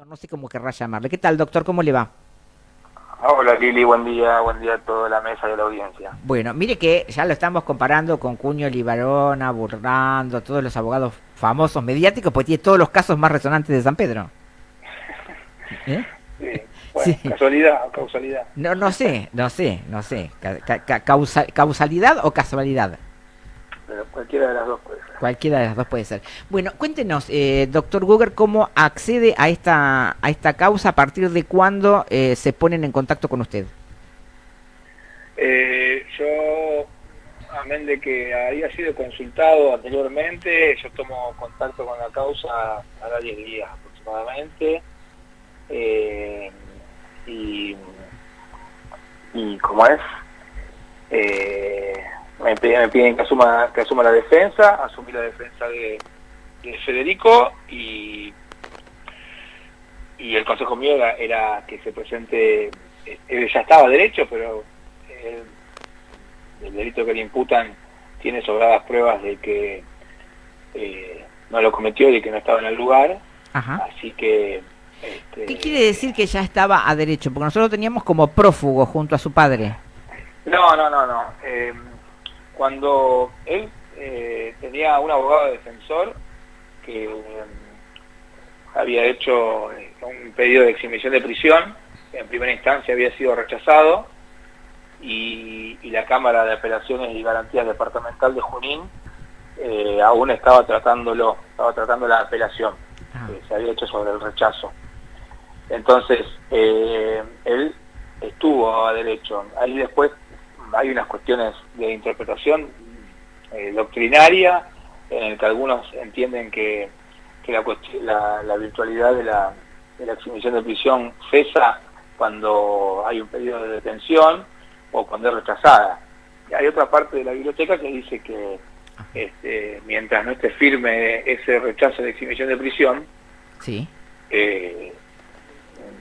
No sé cómo querrá llamarle. ¿Qué tal, doctor? ¿Cómo le va? Hola Lili, buen día a toda la mesa y a la audiencia. Bueno, mire que ya lo estamos comparando con Cuño Libarona, Burlando, todos los abogados famosos mediáticos, porque tiene todos los casos más resonantes de San Pedro. ¿Eh? Sí, Sí. bueno, casualidad o causalidad. No sé. ¿Causalidad o casualidad? Pero cualquiera de las dos puede ser. Cualquiera de las dos puede ser. Bueno, cuéntenos, doctor Guger, cómo accede a esta causa, a partir de cuándo se ponen en contacto con usted. Yo, amén de que había sido consultado anteriormente, yo tomo contacto con la causa a 10 días aproximadamente. eh, y, y como es, me piden que asuma la defensa, asumí la defensa de Federico y el consejo mío era que se presente, él ya estaba derecho, pero el delito que le imputan tiene sobradas pruebas de que no lo cometió y de que no estaba en el lugar, Ajá. así que... ¿Qué quiere decir que ya estaba a derecho? Porque nosotros lo teníamos como prófugo junto a su padre. No. Cuando él tenía un abogado defensor que había hecho un pedido de exhibición de prisión, en primera instancia había sido rechazado, y la Cámara de Apelaciones y Garantías Departamental de Junín aún estaba tratando la apelación que se había hecho sobre el rechazo. Entonces, él estuvo a derecho. Ahí después hay unas cuestiones de interpretación doctrinaria, en el que algunos entienden que la virtualidad de la exhibición de prisión cesa cuando hay un pedido de detención o cuando es rechazada. Y hay otra parte de la biblioteca que dice que mientras no esté firme ese rechazo de exhibición de prisión, Sí.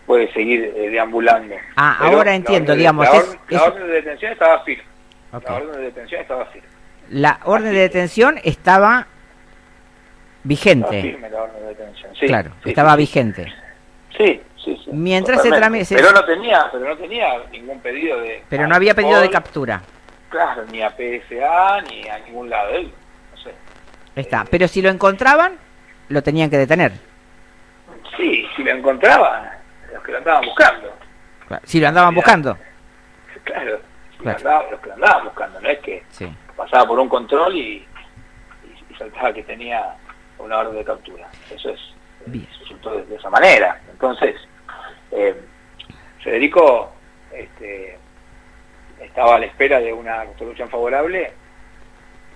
puede seguir deambulando. Pero Ahora entiendo, digamos. La orden de detención estaba firme. Okay. La orden de detención estaba firme. La orden Así de detención estaba vigente. firme la orden de detención, sí. Claro, Sí, estaba sí, vigente. sí. Mientras se Totalmente. tramite. Pero no tenía ningún pedido de... Pero no había pedido de captura. Claro, ni a PSA, ni a ningún lado. Él, no sé. Está. Pero si lo encontraban, lo tenían que detener. Sí, si lo encontraban, los que lo andaban buscando. Claro. Si lo andaban buscando. Claro, Claro. los que lo andaban buscando, no es que Sí. pasaba por un control y saltaba que tenía una orden de captura. Eso es, Bien. resultó de esa manera. Entonces, Federico estaba a la espera de una resolución favorable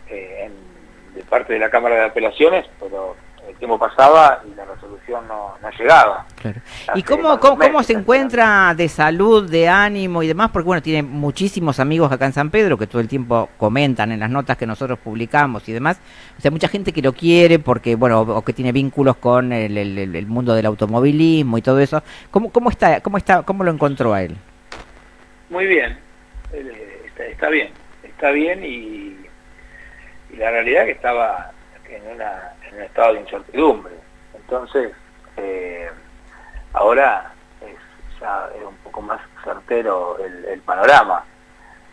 de parte de la Cámara de Apelaciones, pero el tiempo pasaba y la resolución no llegaba. Claro. ¿Y Hace cómo más de un mes se que está encuentra de salud, de ánimo y demás? Porque bueno, tiene muchísimos amigos acá en San Pedro que todo el tiempo comentan en las notas que nosotros publicamos y demás. O sea, mucha gente que lo quiere porque, bueno, o que tiene vínculos con el mundo del automovilismo y todo eso. ¿Cómo lo encontró a él? muy bien, él está bien y la realidad es que estaba en un estado de incertidumbre. Entonces, ahora ya es un poco más certero el panorama.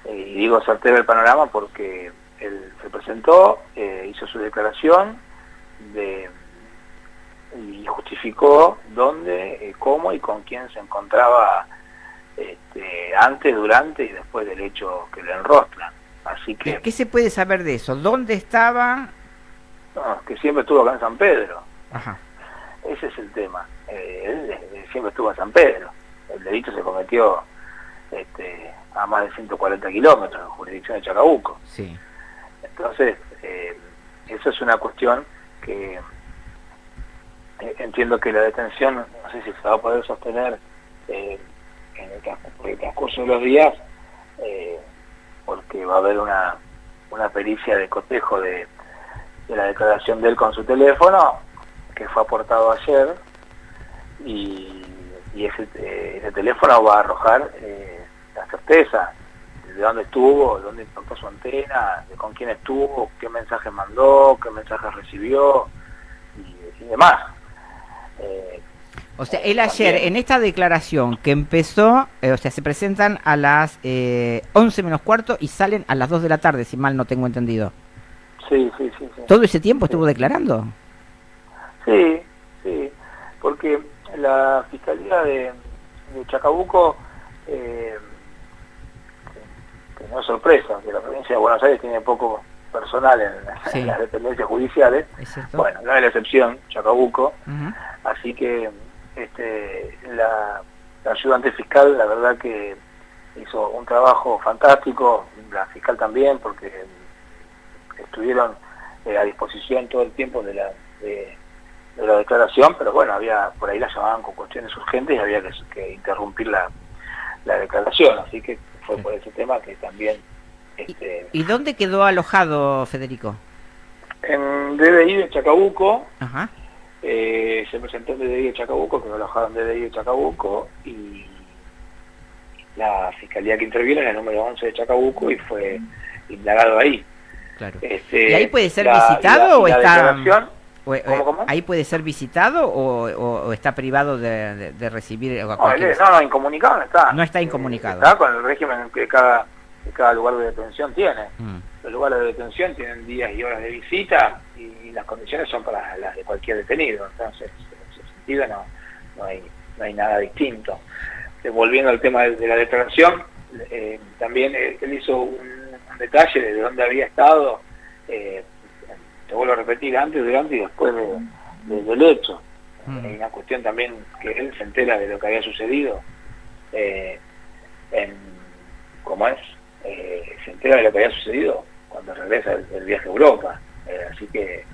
Y digo certero el panorama porque él se presentó, hizo su declaración y justificó dónde, cómo y con quién se encontraba antes, durante y después del hecho que le enrostran. Así que... ¿Qué se puede saber de eso? ¿Dónde estaba? No, que siempre estuvo acá en San Pedro. Ajá. Ese es el tema. Él siempre estuvo en San Pedro. El delito se cometió a más de 140 kilómetros en jurisdicción de Chacabuco. Sí. Entonces, eso es una cuestión que entiendo que la detención, no sé si se va a poder sostener en el transcurso de los días, porque va a haber una pericia de cotejo de la declaración de él con su teléfono, que fue aportado ayer, y ese teléfono va a arrojar la certeza de dónde estuvo, dónde impactó su antena, de con quién estuvo, qué mensajes mandó, qué mensajes recibió y demás. O sea, él ayer, también. en esta declaración que empezó, o sea, se presentan a las 11 menos cuarto y salen a las 2 de la tarde, si mal no tengo entendido. Sí, sí, sí, sí. ¿Todo ese tiempo estuvo Sí, declarando? sí, sí, porque la Fiscalía de Chacabuco, eh, que no es sorpresa, que la provincia de Buenos Aires tiene poco personal Sí, en las dependencias judiciales, es cierto. bueno, no es la excepción, Chacabuco, Ujú. así que la ayudante fiscal, la verdad que hizo un trabajo fantástico, la fiscal también, porque estuvieron a disposición todo el tiempo de la declaración, pero bueno, había por ahí la llamaban con cuestiones urgentes y había que interrumpir la declaración, así que fue Sí. por ese tema que también ¿Y, y dónde quedó alojado Federico? en DDI de Chacabuco, Ajá. se presentó en DDI de Chacabuco, que lo alojaron en DDI de Chacabuco, y la fiscalía que intervino era el número 11 de Chacabuco y fue indagado ahí. Claro. ¿Y ahí puede ser La visitado o está... declaración, ¿cómo? ahí puede ser visitado o está privado de recibir a No, cualquier... no, incomunicado no está. No está incomunicado. Está con el régimen que cada lugar de detención tiene. Mm. Los lugares de detención tienen días y horas de visita y las condiciones son para las de cualquier detenido. Entonces, en ese sentido no hay nada distinto. Volviendo al tema de la declaración, también él hizo un detalle de dónde había estado, te vuelvo a repetir, antes, durante y después del hecho. Hay una cuestión también que él se entera de lo que había sucedido, ¿cómo es? Se entera de lo que había sucedido cuando regresa del viaje a Europa. Así que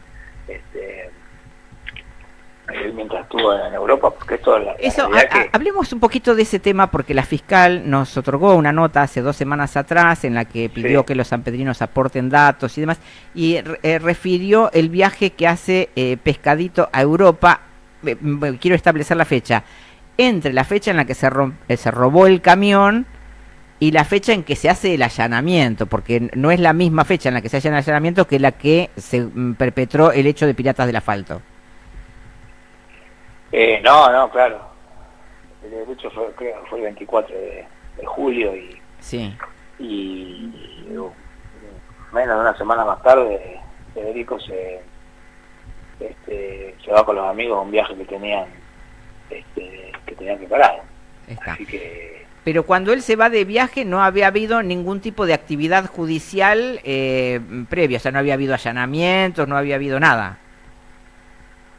él mientras estuvo en Europa, porque esto es Eso, que... hablemos un poquito de ese tema porque la fiscal nos otorgó una nota hace 2 semanas atrás en la que pidió Sí. que los sanpedrinos aporten datos y demás y refirió el viaje que hace Pescadito a Europa. Quiero establecer la fecha. Entre la fecha en la que se robó el camión y la fecha en que se hace el allanamiento, porque no es la misma fecha en la que se hace el allanamiento que la que se perpetró el hecho de Piratas del Asfalto. No, claro. El hecho creo que fue el 24 de julio Sí. y menos de una semana más tarde Federico se va con los amigos a un viaje que tenían que parar. Está. Así que Pero cuando él se va de viaje no había habido ningún tipo de actividad judicial previa, o sea, no había habido allanamientos, no había habido nada.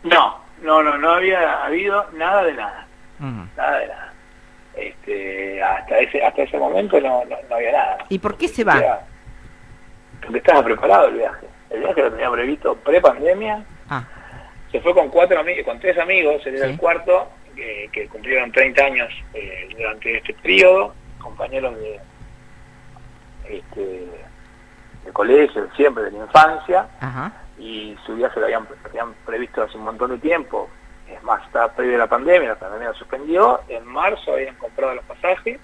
no había habido nada de nada. Uh-huh. Nada de nada. Hasta ese momento no había nada. ¿Y por qué se va? Porque estaba preparado el viaje. El viaje lo tenía previsto pre-pandemia. Ah, Se fue con 3 amigos, él era Sí. el cuarto, que cumplieron 30 años durante este periodo, compañeros de colegio, siempre de la infancia, ajá. y su viaje lo habían previsto hace un montón de tiempo. Es más, estaba previo a la pandemia lo suspendió, en marzo habían comprado los pasajes,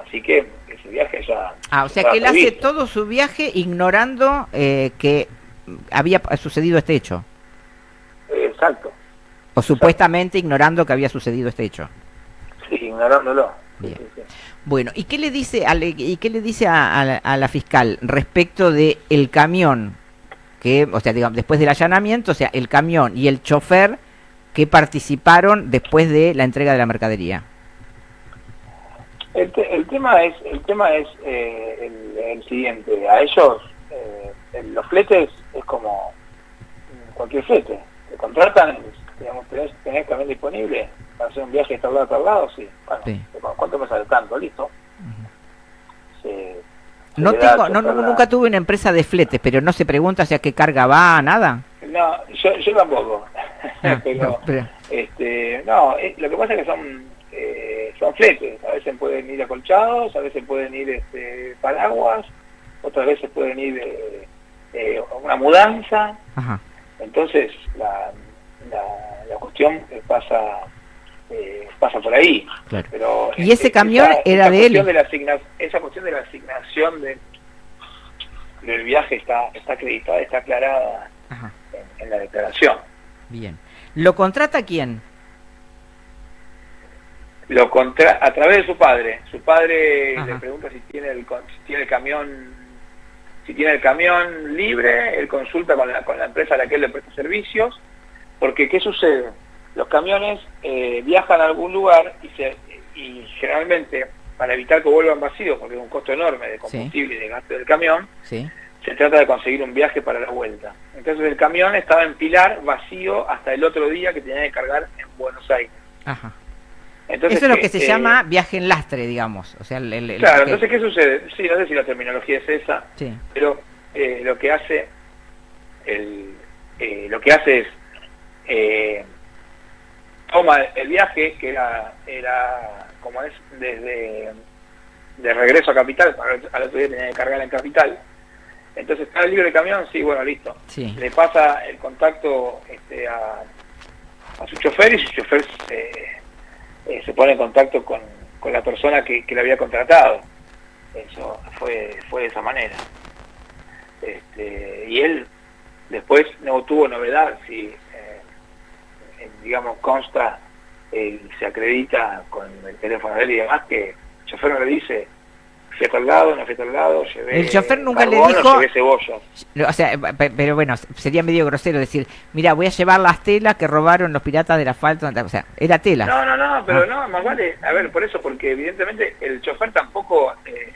así que ese viaje ya... Ah, o sea estaba que él hace previsto. todo su viaje ignorando que había sucedido este hecho. Exacto, O supuestamente ignorando que había sucedido este hecho. sí, ignorándolo. Bien. Sí. Bueno, ¿y qué le dice a la fiscal respecto de el camión que, o sea, digamos, después del allanamiento, o sea, el camión y el chofer que participaron después de la entrega de la mercadería? El tema es el siguiente. A ellos los fletes es como cualquier flete. Te contratan, digamos, tenés camión disponible para hacer un viaje de tal lado a tal lado, sí. Bueno, Sí. ¿cuánto me sale tanto? Listo. No tengo, nunca tuve una empresa de fletes, pero no se pregunta hacia qué carga va, nada. No, yo tampoco. Pero, Lo que pasa es que son fletes. A veces pueden ir acolchados, a veces pueden ir paraguas, otras veces pueden ir una mudanza. ajá. Entonces la cuestión pasa por ahí. Claro. Pero ¿Y ese camión era de él? Esa cuestión de la asignación del viaje está acreditada, está aclarada Ajá. en la declaración. Bien. ¿Lo contrata quién? A través de su padre. Su padre Ajá. le pregunta si tiene el camión, si tiene el camión libre. Él consulta con la empresa a la que él le presta servicios, porque ¿qué sucede? Los camiones viajan a algún lugar y generalmente, para evitar que vuelvan vacíos, porque es un costo enorme de combustible y de gasto del camión, Sí. se trata de conseguir un viaje para la vuelta. Entonces el camión estaba en Pilar vacío hasta el otro día que tenía que cargar en Buenos Aires. Ajá. Entonces, Eso es lo que se llama viaje en lastre, digamos. O sea, claro, entonces ¿qué sucede? Sí, no sé si la terminología es esa, sí. pero lo que hace es toma el viaje, que era como es de regreso a Capital, al otro día tenía que cargar en Capital. Entonces, ¿está libre el camión? Sí, bueno, listo. Sí. Le pasa el contacto a su chofer, y su chofer se pone en contacto con la persona que le había contratado. Eso fue de esa manera. Y él después no tuvo novedad, si digamos consta, se acredita con el teléfono de él y demás, que el chofer no le dice fui a tal lado, no fui a tal lado, llevé El chofer nunca le carbón, dijo, o llevé cebollas. o sea, pero bueno, sería medio grosero decir, mira, voy a llevar las telas que robaron los piratas del asfalto, o sea, era tela. No, pero no, más vale, a ver, por eso, porque evidentemente el chofer tampoco,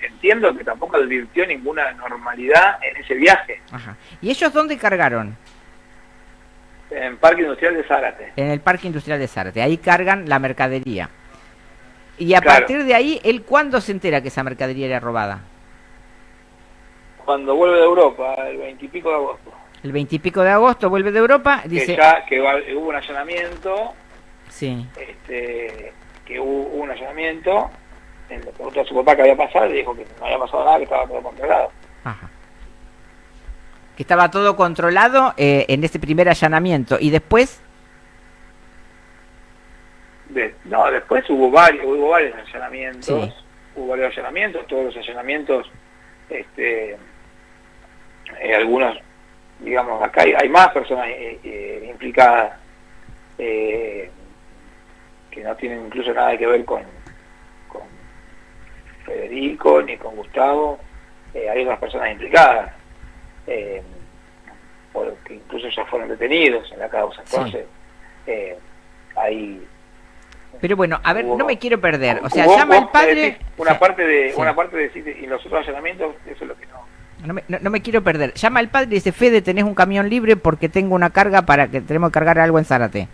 entiendo que tampoco advirtió ninguna normalidad en ese viaje. Ajá. ¿Y ellos dónde cargaron? En Parque Industrial de Zárate. En el Parque Industrial de Zárate, ahí cargan la mercadería. Y a Claro. partir de ahí, ¿él cuándo se entera que esa mercadería era robada? Cuando vuelve de Europa, el 20 y pico de agosto, El 20 y pico de agosto vuelve de Europa, dice... que hubo un allanamiento, Sí, que hubo un allanamiento, le preguntó a su papá qué había pasado, y le dijo que no había pasado nada, que estaba todo controlado. ajá. Que estaba todo controlado en ese primer allanamiento. Y después... Después hubo varios allanamientos, Sí. todos los allanamientos, algunos, digamos, acá hay más personas implicadas, que no tienen incluso nada que ver con Federico ni con Gustavo. Hay otras personas implicadas, porque incluso ya fueron detenidos en la causa. Entonces, hay... Pero bueno, a ver, no me quiero perder. O sea, Vos llama el me padre... decís una Sí, parte de sí. una parte de y los otros allanamientos, eso es lo que no. No me quiero perder. Llama el padre y dice, Fede, tenés un camión libre porque tengo una carga para que tenemos que cargar algo en Zárate.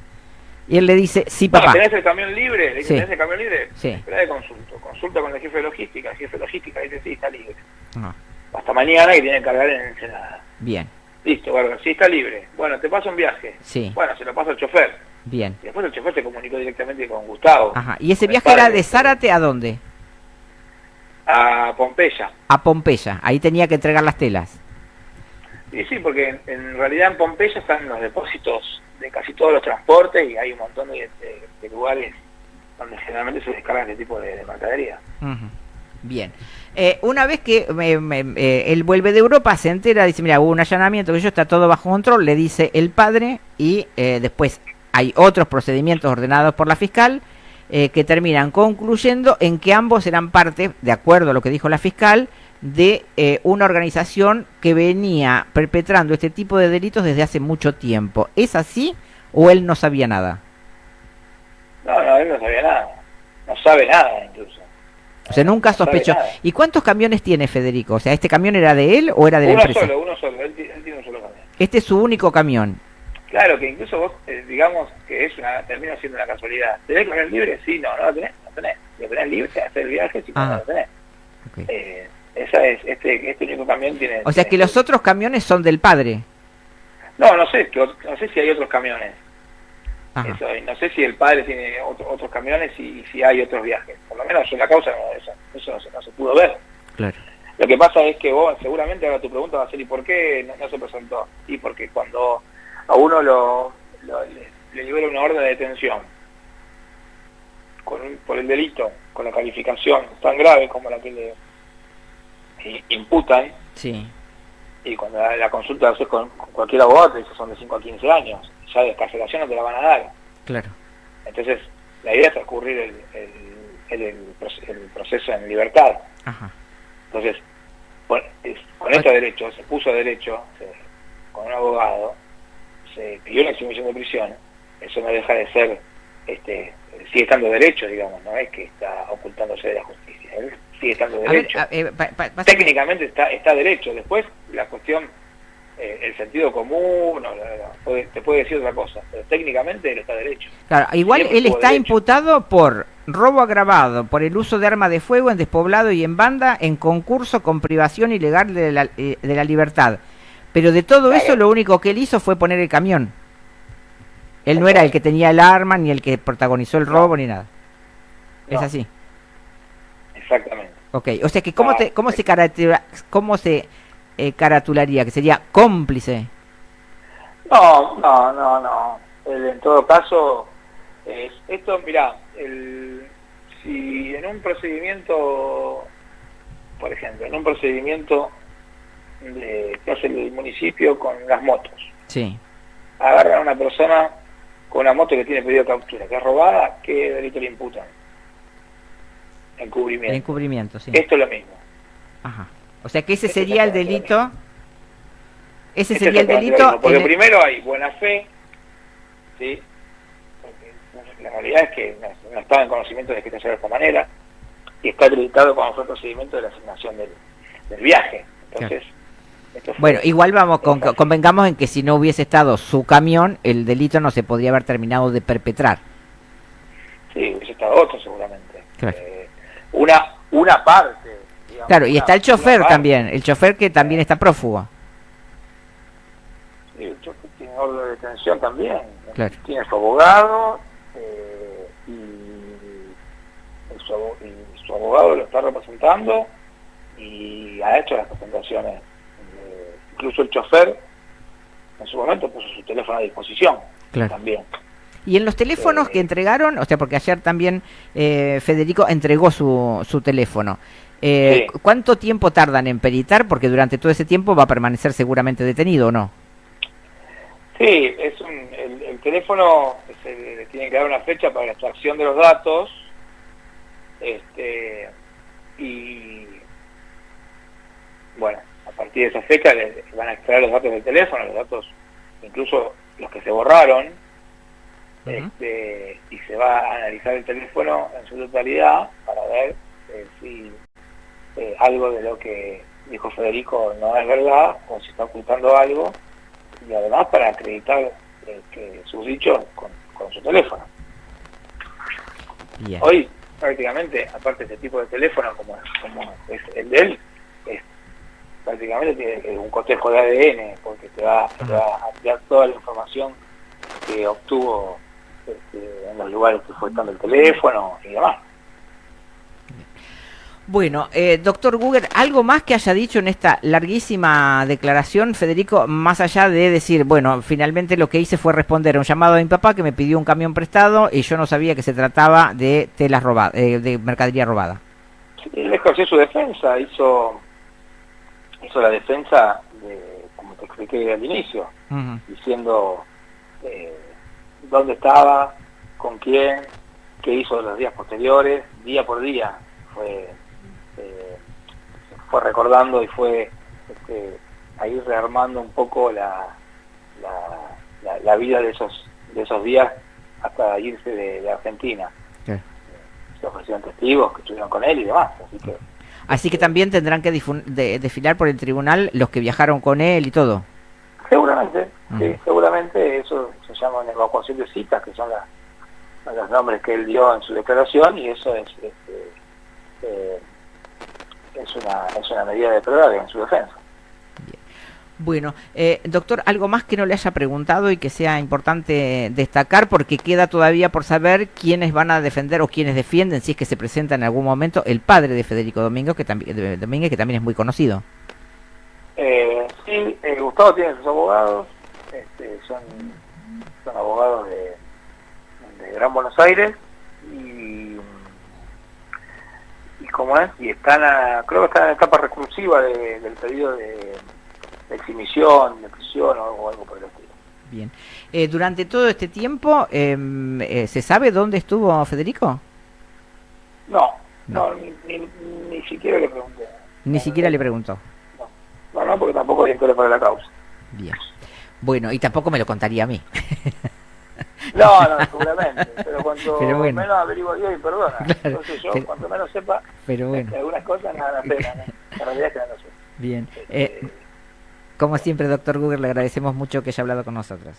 Y él le dice, sí, No, papá. ¿tenés el camión libre? Le dice, Sí. ¿tenés el camión libre? Sí. Espera de consulta con el jefe de logística. El jefe de logística dice, sí, está libre. Ah, Hasta mañana, que tiene que cargar en Ensenada. bien, Listo, bárbaro, sí, está libre. Bueno, te paso un viaje. sí, Bueno, se lo paso al chofer. bien. Y después el chofer se comunicó directamente con Gustavo. Ajá. ¿Y ese con el viaje era padre, de Zárate a dónde? a Pompeya. A Pompeya. Ahí tenía que entregar las telas. Y sí, porque en realidad en Pompeya están los depósitos de casi todos los transportes, y hay un montón de lugares donde generalmente se descargan este tipo de mercadería. Ujú. Bien. Una vez que él vuelve de Europa, se entera, dice, mira, hubo un allanamiento, que yo está todo bajo control, le dice el padre, y después hay otros procedimientos ordenados por la fiscal que terminan concluyendo en que ambos eran parte, de acuerdo a lo que dijo la fiscal, de una organización que venía perpetrando este tipo de delitos desde hace mucho tiempo. ¿Es así o él no sabía nada? No, él no sabía nada. No sabe nada, incluso. O sea, nunca No sabe sospechó. nada. ¿Y cuántos camiones tiene Federico? O sea, ¿este camión era de él o era de la Uno empresa? solo. Él tiene un solo camión. Este es su único camión. Claro, que incluso vos, digamos que termina siendo una casualidad. ¿Tenés camión libre? Sí, no lo tenés, no tenés. ¿Lo tenés libre? Hacer el viaje, sí, no lo tenés. Okay. Esa es, este único camión tiene... O sea que los otros camiones son del padre. No sé si hay otros camiones. Ajá. No sé si el padre tiene otros camiones y si hay otros viajes. Por lo menos en la causa eso no se pudo ver. Claro. Lo que pasa es que vos, seguramente ahora tu pregunta va a ser, ¿y por qué no se presentó? Y porque cuando a uno le libera una orden de detención por el delito, con la calificación tan grave como la que le imputan, Sí. y cuando la consulta la haces con cualquier abogado, te dice son de 5 a 15 años. ya de excarcelación no te la van a dar. Claro. Entonces, la idea es transcurrir el proceso en libertad. Ajá. Entonces, con estos derechos, se puso derecho, con un abogado, se pidió una exhibición de prisión, eso no deja de ser, sigue estando derecho, digamos, no es que está ocultándose de la justicia, él sigue estando derecho. Técnicamente está derecho, después la cuestión, el sentido común, te puede decir otra cosa, pero técnicamente él está derecho. Claro, igual él está imputado por robo agravado, por el uso de arma de fuego en despoblado y en banda, en concurso con privación ilegal de la libertad. Pero de todo eso lo único que él hizo fue poner el camión. Él no era el que tenía el arma, ni el que protagonizó el robo, ni nada. ¿Es así? Exactamente. Ok, o sea que ¿cómo se caratularía? ¿Que sería cómplice? No. En todo caso, esto, mirá, si en un procedimiento, por ejemplo, en un procedimiento que hace el municipio con las motos, sí, agarran a una persona con una moto que tiene pedido de captura, que es robada, ¿qué delito le imputan? Encubrimiento. Encubrimiento, sí. Esto es lo mismo. Ajá. O sea que ese sería el delito. Ese sería el delito. Porque primero hay buena fe, ¿sí? Porque la realidad es que no estaba en conocimiento de que se hace de esta manera, y está acreditado como fue el procedimiento de la asignación del viaje. Entonces, bueno, igual convengamos en que si no hubiese estado su camión, el delito no se podría haber terminado de perpetrar. Sí, hubiese estado otro seguramente. Claro. Una parte. Digamos, claro, y está el chofer también, el chofer que también está prófugo. Sí, el chofer tiene orden de detención también. Claro. Tiene su abogado y su abogado lo está representando y ha hecho las presentaciones. Incluso el chofer en su momento puso su teléfono a disposición. Claro. También. Y en los teléfonos que entregaron, o sea, porque ayer también Federico entregó su teléfono, sí. ¿Cuánto tiempo tardan en peritar? Porque durante todo ese tiempo va a permanecer seguramente detenido, ¿o no? Sí, el teléfono le tiene que dar una fecha para la extracción de los datos, y bueno, a partir de esa fecha le van a extraer los datos del teléfono, los datos, incluso los que se borraron, y se va a analizar el teléfono en su totalidad para ver si algo de lo que dijo Federico no es verdad o si está ocultando algo, y además para acreditar que sus dichos con su teléfono. Yeah. Hoy prácticamente, aparte de este tipo de teléfono como es el de él, prácticamente tiene un cotejo de ADN, porque te va a ampliar toda la información que obtuvo en los lugares que fue estando el teléfono y demás. Bueno, doctor Guger, ¿algo más que haya dicho en esta larguísima declaración, Federico, más allá de decir, bueno, finalmente lo que hice fue responder a un llamado de mi papá que me pidió un camión prestado y yo no sabía que se trataba de telas robadas, de mercadería robada? Sí, él ejerció su defensa, hizo la defensa, como te expliqué al inicio, diciendo dónde estaba, con quién, qué hizo los días posteriores, día por día fue recordando y fue ahí rearmando un poco la vida de esos días hasta irse de Argentina. ¿Qué? Se ofrecieron testigos que estuvieron con él y demás, así que también tendrán que desfilar por el tribunal los que viajaron con él y todo. Seguramente, sí, seguramente. Eso se llama una evacuación de citas, que son los nombres que él dio en su declaración, y eso es una medida de prueba en su defensa. Bien. Bueno, doctor, ¿algo más que no le haya preguntado y que sea importante destacar? Porque queda todavía por saber quiénes van a defender o quiénes defienden, si es que se presenta en algún momento, el padre de Federico Domínguez, que también es muy conocido. Sí, Gustavo tiene sus abogados, son abogados de Gran Buenos Aires, y como es, y creo que están en la etapa recursiva del pedido de exhibición, de prisión o algo por el estilo. Bien. Durante todo este tiempo, ¿se sabe dónde estuvo Federico? No, No, no, ni siquiera le pregunté. ni No, siquiera le preguntó. no, porque tampoco hay interés para la causa. Bien. Bueno, y tampoco me lo contaría a mí. No, seguramente, pero cuanto Pero bueno. menos averiguo yo y perdona. Claro, Entonces yo, pero, cuanto menos sepa, pero bueno, algunas cosas nada me pena, ¿no? La realidad es que no lo sé. bien. Este, Como siempre, doctor Google, le agradecemos mucho que haya hablado con nosotros.